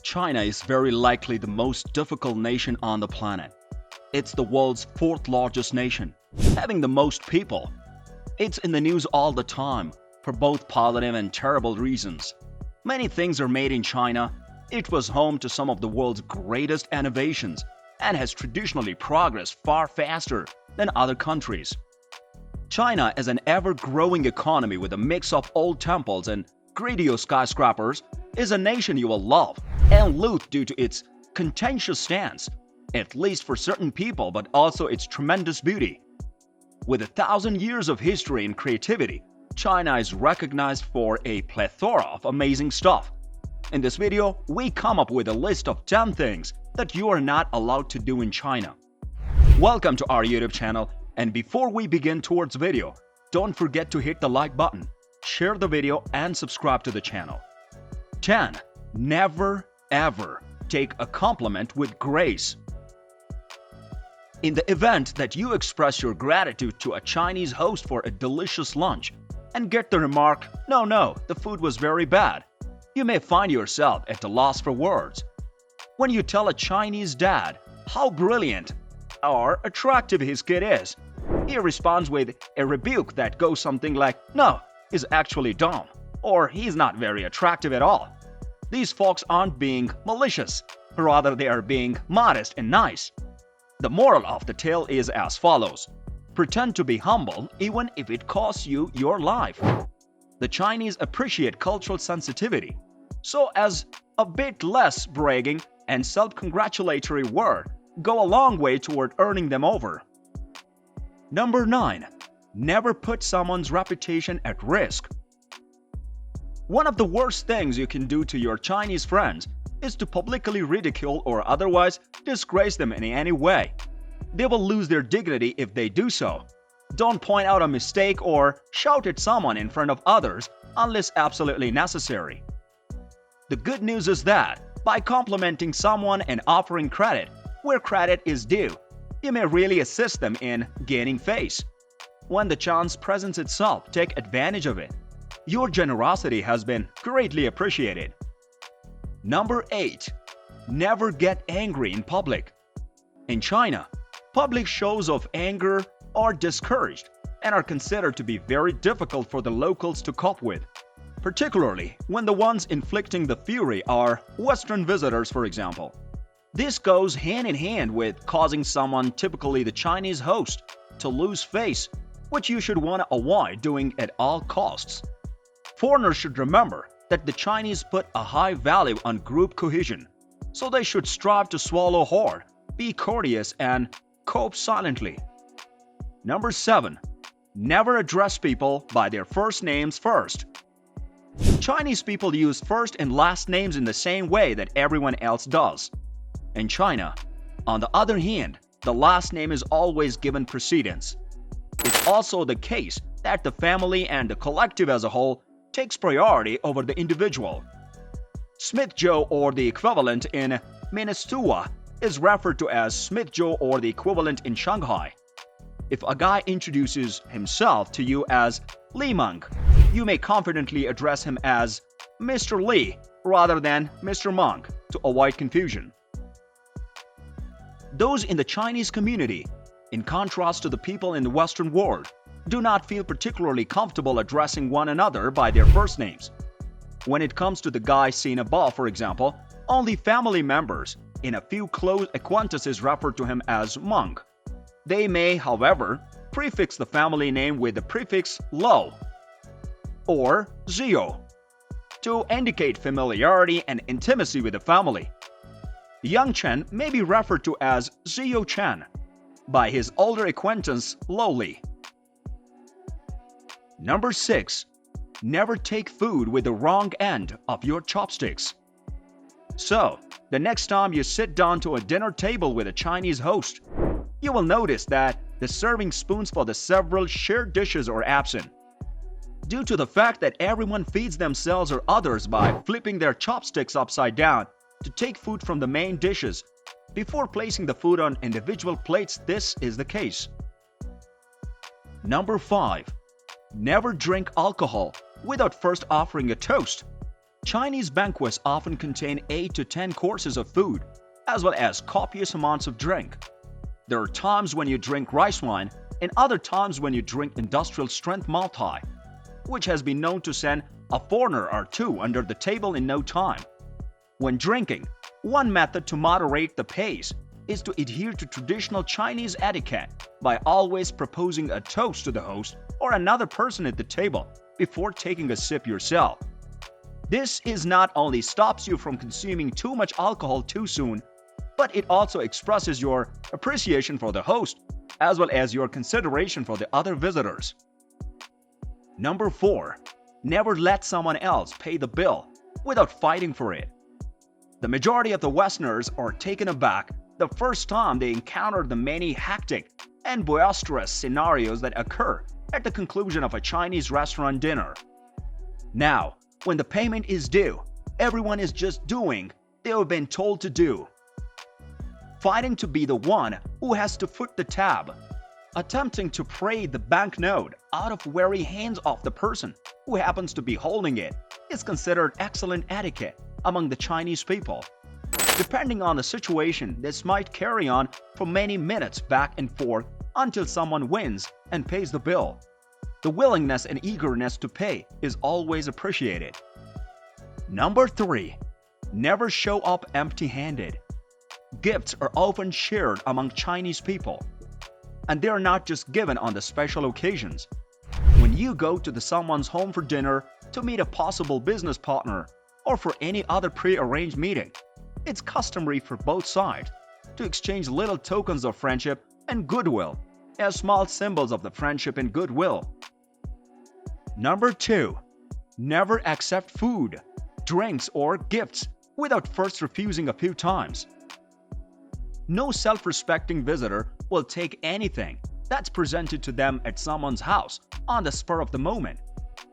China is very likely the most difficult nation on the planet. It's the world's fourth largest nation, having the most people. It's in the news all the time for both positive and terrible reasons. Many things are made in China. It was home to some of the world's greatest innovations and has traditionally progressed far faster than other countries. China is an ever-growing economy with a mix of old temples and grandiose skyscrapers, is a nation you will love and loathe due to its contentious stance, at least for certain people, but also its tremendous beauty. With 1,000 years of history and creativity, China is recognized for a plethora of amazing stuff. In this video, we come up with a list of 10 things that you are not allowed to do in China. Welcome to our YouTube channel, and before we begin towards video, don't forget to hit the like button, share the video and subscribe to the channel. 10. Never ever take a compliment with grace. In the event that you express your gratitude to a Chinese host for a delicious lunch and get the remark, "No, the food was very bad," you may find yourself at a loss for words. When you tell a Chinese dad how brilliant or attractive his kid is, he responds with a rebuke that goes something like, "No, he's actually dumb," or "he's not very attractive at all." These folks aren't being malicious, rather they are being modest and nice. The moral of the tale is as follows: pretend to be humble even if it costs you your life. The Chinese appreciate cultural sensitivity, so as a bit less bragging and self-congratulatory word go a long way toward earning them over. Number 9. Never put someone's reputation at risk. One of the worst things you can do to your Chinese friends is to publicly ridicule or otherwise disgrace them in any way. They will lose their dignity if they do so. Don't point out a mistake or shout at someone in front of others unless absolutely necessary. The good news is that by complimenting someone and offering credit where credit is due, you may really assist them in gaining face. When the chance presents itself, take advantage of it. Your generosity has been greatly appreciated. Number 8. Never get angry in public. In China, public shows of anger are discouraged and are considered to be very difficult for the locals to cope with, particularly when the ones inflicting the fury are Western visitors, for example. This goes hand in hand with causing someone, typically the Chinese host, to lose face, which you should want to avoid doing at all costs. Foreigners should remember that the Chinese put a high value on group cohesion, so they should strive to swallow hard, be courteous, and cope silently. Number 7. Never address people by their first names first. Chinese people use first and last names in the same way that everyone else does. In China, on the other hand, the last name is always given precedence. It's also the case that the family and the collective as a whole takes priority over the individual. Smith Joe, or the equivalent in Minnesota, is referred to as Smith Joe, or the equivalent in Shanghai. If a guy introduces himself to you as Li Meng, you may confidently address him as Mr. Li rather than Mr. Meng to avoid confusion. Those in the Chinese community, in contrast to the people in the Western world, do not feel particularly comfortable addressing one another by their first names. When it comes to the guy seen above, for example, only family members and a few close acquaintances refer to him as Meng. They may, however, prefix the family name with the prefix Lo or Zio to indicate familiarity and intimacy with the family. Young Chen may be referred to as Zio Chen by his older acquaintance Lo Li. Number 6. Never take food with the wrong end of your chopsticks. So, the next time you sit down to a dinner table with a Chinese host, you will notice that the serving spoons for the several shared dishes are absent. Due to the fact that everyone feeds themselves or others by flipping their chopsticks upside down to take food from the main dishes, before placing the food on individual plates, this is the case. Number 5. Never drink alcohol without first offering a toast. Chinese banquets often contain 8 to 10 courses of food, as well as copious amounts of drink. There are times when you drink rice wine and other times when you drink industrial strength Maltai, which has been known to send a foreigner or two under the table in no time. When drinking, one method to moderate the pace is to adhere to traditional Chinese etiquette by always proposing a toast to the host or another person at the table before taking a sip yourself. This is not only stops you from consuming too much alcohol too soon, but it also expresses your appreciation for the host as well as your consideration for the other visitors. Number 4. Never let someone else pay the bill without fighting for it. The majority of the Westerners are taken aback the first time they encounter the many hectic and boisterous scenarios that occur at the conclusion of a Chinese restaurant dinner. Now, when the payment is due, everyone is just doing they have been told to do, fighting to be the one who has to foot the tab, attempting to pray the banknote out of very hands of the person who happens to be holding it is considered excellent etiquette among the Chinese people. Depending on the situation, this might carry on for many minutes back and forth until someone wins and pays the bill. The willingness and eagerness to pay is always appreciated. Number 3. Never show up empty-handed. Gifts are often shared among Chinese people, and they are not just given on the special occasions. When you go to someone's home for dinner, to meet a possible business partner, or for any other pre-arranged meeting, it's customary for both sides to exchange little tokens of friendship and goodwill as small symbols of the friendship and goodwill. Number 2. Never accept food, drinks, or gifts without first refusing a few times. No self-respecting visitor will take anything that's presented to them at someone's house on the spur of the moment,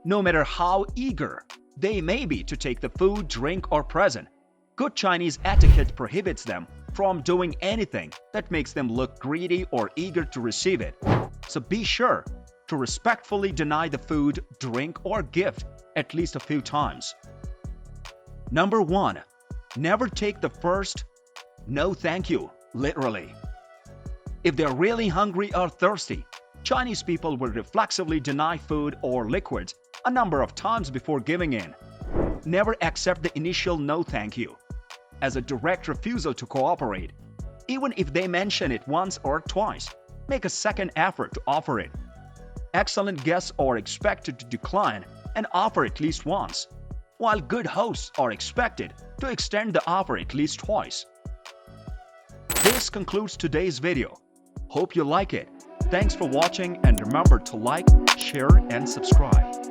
no matter how eager they may be to take the food, drink, or present. Good Chinese etiquette prohibits them from doing anything that makes them look greedy or eager to receive it. So be sure to respectfully deny the food, drink, or gift at least a few times. Number 1. Never take the first "no thank you" literally. If they're really hungry or thirsty, Chinese people will reflexively deny food or liquids a number of times before giving in. Never accept the initial "no thank you" as a direct refusal to cooperate. Even if they mention it once or twice, make a second effort to offer it. Excellent guests are expected to decline and offer at least once, while good hosts are expected to extend the offer at least twice. This concludes today's video. Hope you like it. Thanks for watching, and remember to like, share, and subscribe.